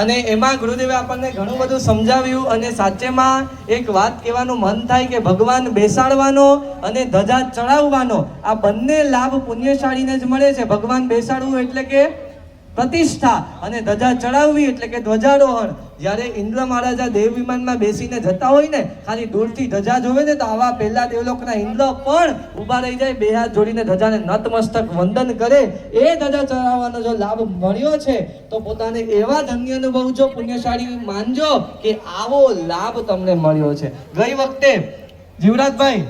અને એમાં ગુરુદેવે આપણને ઘણું બધું સમજાવ્યું અને સાચેમાં એક વાત કહેવાનું મન થાય કે ભગવાન બેસાડવાનો અને ધજા ચડાવવાનો આ બંને લાભ પુણ્યશાળીને જ મળે છે. ભગવાન બેસાડવું એટલે કે પ્રતિષ્ઠા અને ધજા ચડાવવી એટલે કે ધ્વજારોહણ. જ્યારે ઇન્દ્ર મહારાજા દેવ વિમાનમાં બેસીને જતા હોય ને, ખાલી દૂરથી ધજા જોવે ને તો આવા પહેલા દેવલોકના ઇન્દ્ર પણ ઊભા રહી જાય, બે હાથ જોડીને ધજાને નતમસ્તક વંદન કરે. એ ધજા ચડાવવાનો જો લાભ મળ્યો છે તો પોતાને એવા ધન્ય અનુભવજો, પુણ્યશાળી માનજો કે આવો લાભ તમને મળ્યો છે. ગઈ વખતે જીવરાજભાઈ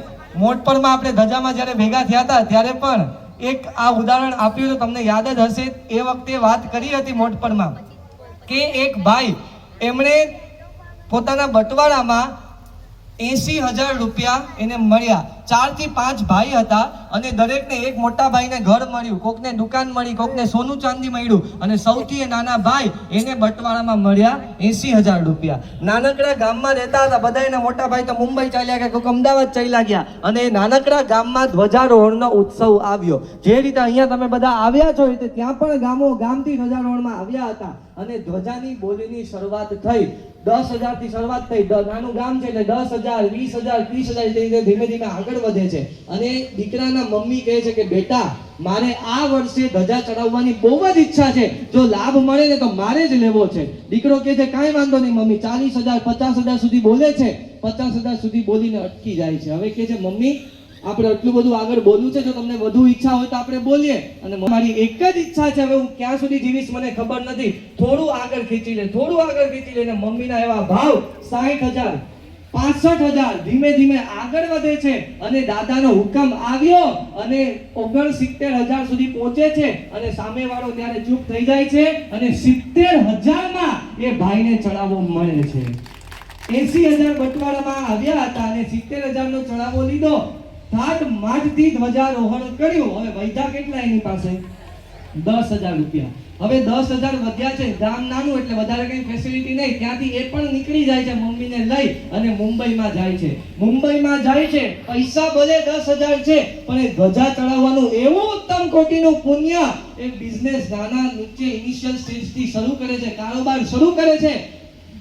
મોટપરમાં આપણે ધજામાં જ્યારે ભેગા થયા હતા ત્યારે પણ એક આ ઉદાહરણ આપ્યું તો તમને યાદ જ હશે. એ વખતે વાત કરી હતી મોટપરમાં કે એક ભાઈ એમણે પોતાના બટવાડામાં 80,000 રૂપિયા એને મળ્યા. 4 થી 5 ભાઈ હતા અને દરેકને એક મોટા ભાઈને ઘર મળ્યું, કોકને દુકાન મળી, કોકને સોનું ચાંદી મળ્યું અને સૌથી નાના ભાઈ એને બટવાડામાં મળ્યા 80,000 રૂપિયા. નાનકડા ગામમાં રહેતા હતા બધા. એના મોટા ભાઈ તો મુંબઈ ચાલ્યા ગયા, કોક અમદાવાદ ચાલ્યા ગયા અને નાનકડા ગામમાં ધ્વજારોહણનો ઉત્સવ આવ્યો. જે રીતે અહીંયા તમે બધા આવ્યા છો તે ત્યાં પણ ગામથી ધ્વજારોહણમાં આવ્યા હતા અને ધ્વજાની બોલીની શરૂઆત થઈ. 10,000 થી શરૂઆત થઈ. નાનું ગામ છે એટલે 10,000, 20,000, 30,000 ધીમે ધીમે આગળ વધે છે. અને દીકરાના મમ્મી કહે છે કે બેટા મારે આ વર્ષે ધજા ચડાવવાની બહુ જ ઈચ્છા છે, જો લાભ મળે ને તો મારે જ લેવો છે. દીકરો કહે છે કાંઈ વાંધો નહીં મમ્મી. 40,000, 50,000 સુધી બોલે છે, 50,000 સુધી બોલીને અટકી જાય છે. હવે કહે છે મમ્મી આપણે એટલું બધું આગળ બોલવું છે, જો તમને વધુ ઈચ્છા હોય તો આપણે બોલીએ. અને મારી એક જ ઈચ્છા છે, હવે હું ક્યાં સુધી જીવીશ મને ખબર નથી, થોડું આગળ ખેંચી લે, થોડું આગળ ખેંચી લે. મમ્મીના એવા ભાવ 60,000, 65,000 ધીમે ધીમે આગળ વધે છે અને દાદાનો હુકમ આવ્યો અને 69,000 સુધી પહોંચે છે અને સામેવાળો ત્યારે ચૂપ થઈ જાય છે અને 70,000 માં એ ભાઈને ચડાવો મળે છે. 80,000 બટવાડામાં આવ્યા હતા અને 70,000 નો ચડાવો લીધો. ઠાઠ-માઠથી ધ્વજારોહણ કર્યું. હવે વૈધા કેટલા એની પાસે? 10,000 રૂપિયા. હવે 10,000 વધ્યા છે. ગામ નાનું એટલે વધારે કઈ ફેસિલિટી નહીં. ત્યાંથી એ પણ નીકળી જાય છે મમ્મીને લઈ અને મુંબઈમાં જાય છે. મુંબઈમાં જાય છે, પૈસા ભલે 10,000 છે પણ એ ધજા ચડાવવાનું એવું ઉત્તમ કોટીનું પુણ્ય. એક બિઝનેસ નાના નીચે ઇનિશિયલ સ્ટેજથી શરૂ કરે છે, કારોબાર શરૂ કરે છે.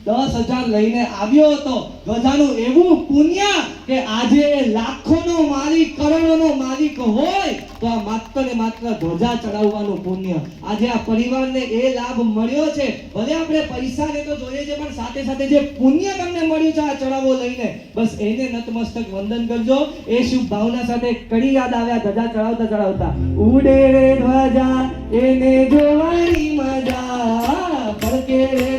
10,000 લઈને આવ્યો હતો. ધજાનું એવું પુણ્ય કે આજે લાખોનો માલિક, કરોડોનો માલિક હોય તો આ માત્ર ને માત્ર ધજા ચડાવવાનું પુણ્ય. આજે આ પરિવારને એ લાભ મળ્યો છે. ભલે આપણે પૈસાને તો જોઈએ છે પણ સાથે સાથે જે પુણ્ય તમને મળ્યું છે આ ચડાવો લઈને, બસ એને નતમસ્તક વંદન કરજો. એ શુભ ભાવના સાથે કડી યાદ આવ્યા ધજા ચડાવતા ચડાવતા. ઉડે રે ધ્વજા એને જોવાની મજા, ફરકે રે